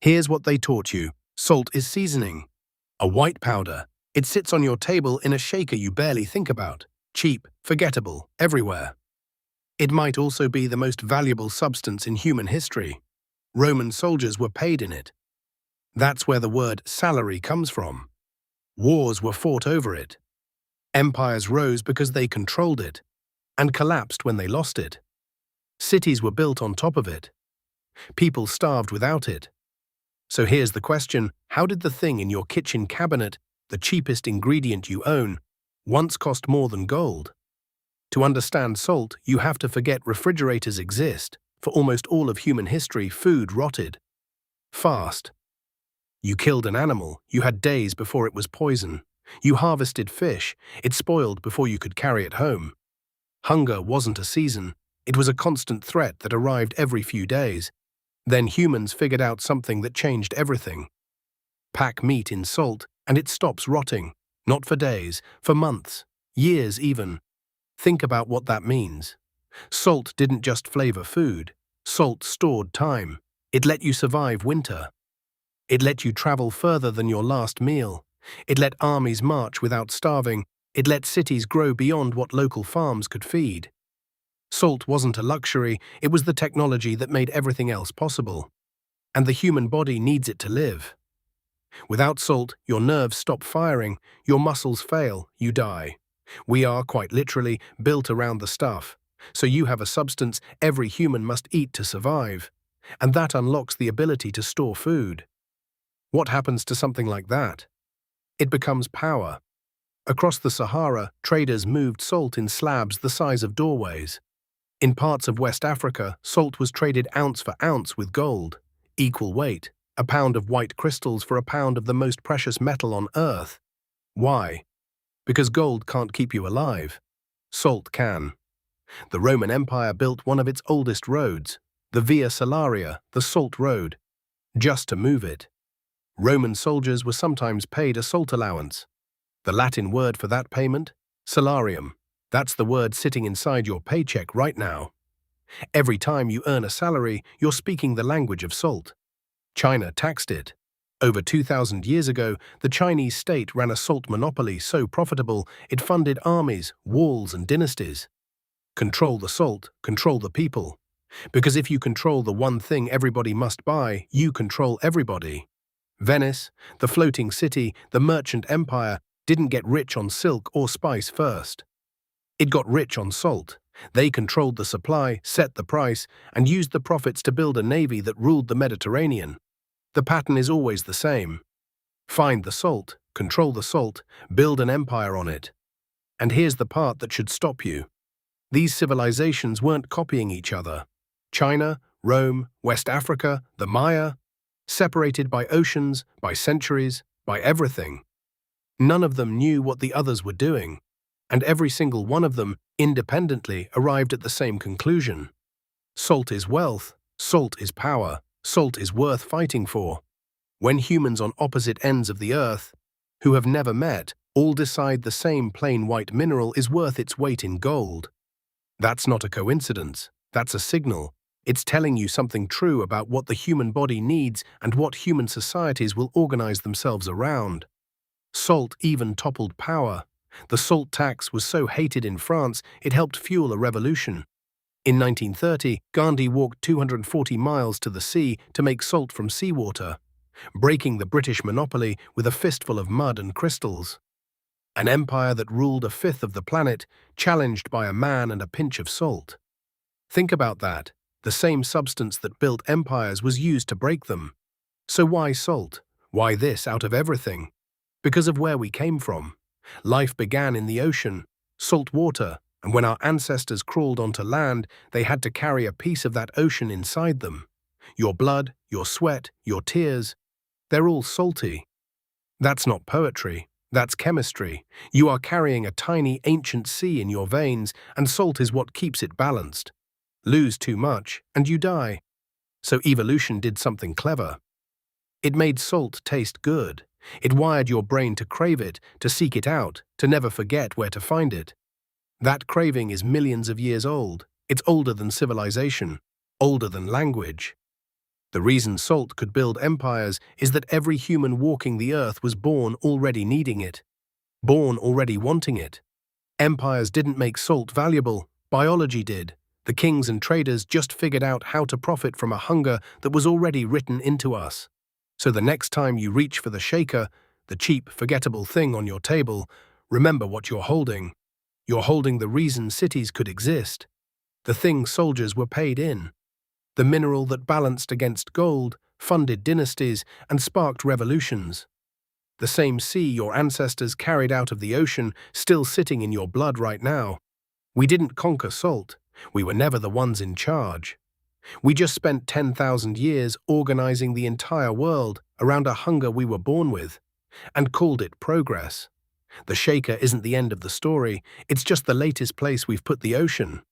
Here's what they taught you. Salt is seasoning. A white powder. It sits on your table in a shaker you barely think about. Cheap, forgettable, everywhere. It might also be the most valuable substance in human history. Roman soldiers were paid in it. That's where the word salary comes from. Wars were fought over it. Empires rose because they controlled it, and collapsed when they lost it. Cities were built on top of it. People starved without it. So here's the question: how did the thing in your kitchen cabinet, the cheapest ingredient you own, once cost more than gold? To understand salt, you have to forget refrigerators exist. For almost all of human history, food rotted fast. You killed an animal, you had days before it was poison. You harvested fish, it spoiled before you could carry it home. Hunger wasn't a season, it was a constant threat that arrived every few days. Then humans figured out something that changed everything. Pack meat in salt, and it stops rotting. Not for days, for months, years even. Think about what that means. Salt didn't just flavor food. Salt stored time. It let you survive winter. It let you travel further than your last meal. It let armies march without starving. It let cities grow beyond what local farms could feed. Salt wasn't a luxury, it was the technology that made everything else possible. And the human body needs it to live. Without salt, your nerves stop firing, your muscles fail, you die. We are, quite literally, built around the stuff. So you have a substance every human must eat to survive. And that unlocks the ability to store food. What happens to something like that? It becomes power. Across the Sahara, traders moved salt in slabs the size of doorways. In parts of West Africa, salt was traded ounce for ounce with gold. Equal weight, a pound of white crystals for a pound of the most precious metal on earth. Why? Because gold can't keep you alive. Salt can. The Roman Empire built one of its oldest roads, the Via Salaria, the Salt Road, just to move it. Roman soldiers were sometimes paid a salt allowance. The Latin word for that payment? Salarium. That's the word sitting inside your paycheck right now. Every time you earn a salary, you're speaking the language of salt. China taxed it. Over 2,000 years ago, the Chinese state ran a salt monopoly so profitable it funded armies, walls, and dynasties. Control the salt, control the people. Because if you control the one thing everybody must buy, you control everybody. Venice, the floating city, the merchant empire, didn't get rich on silk or spice first. It got rich on salt. They controlled the supply, set the price, and used the profits to build a navy that ruled the Mediterranean. The pattern is always the same. Find the salt, control the salt, build an empire on it. And here's the part that should stop you. These civilizations weren't copying each other. China, Rome, West Africa, the Maya, separated by oceans, by centuries, by everything. None of them knew what the others were doing, and every single one of them, independently, arrived at the same conclusion. Salt is wealth, salt is power, salt is worth fighting for. When humans on opposite ends of the earth, who have never met, all decide the same plain white mineral is worth its weight in gold. That's not a coincidence, that's a signal. It's telling you something true about what the human body needs and what human societies will organize themselves around. Salt even toppled power. The salt tax was so hated in France, it helped fuel a revolution. In 1930, Gandhi walked 240 miles to the sea to make salt from seawater, breaking the British monopoly with a fistful of mud and crystals. An empire that ruled a fifth of the planet, challenged by a man and a pinch of salt. Think about that. The same substance that built empires was used to break them. So why salt? Why this out of everything? Because of where we came from. Life began in the ocean, salt water, and when our ancestors crawled onto land, they had to carry a piece of that ocean inside them. Your blood, your sweat, your tears, they're all salty. That's not poetry, that's chemistry. You are carrying a tiny ancient sea in your veins, and salt is what keeps it balanced. Lose too much, and you die. So evolution did something clever. It made salt taste good. It wired your brain to crave it, to seek it out, to never forget where to find it. That craving is millions of years old. It's older than civilization, older than language. The reason salt could build empires is that every human walking the earth was born already needing it, born already wanting it. Empires didn't make salt valuable, biology did. The kings and traders just figured out how to profit from a hunger that was already written into us. So the next time you reach for the shaker, the cheap, forgettable thing on your table, remember what you're holding. You're holding the reason cities could exist, the thing soldiers were paid in, the mineral that balanced against gold, funded dynasties, and sparked revolutions. The same sea your ancestors carried out of the ocean, still sitting in your blood right now. We didn't conquer salt. We were never the ones in charge. We just spent 10,000 years organizing the entire world around a hunger we were born with, and called it progress. The shaker isn't the end of the story, it's just the latest place we've put the ocean.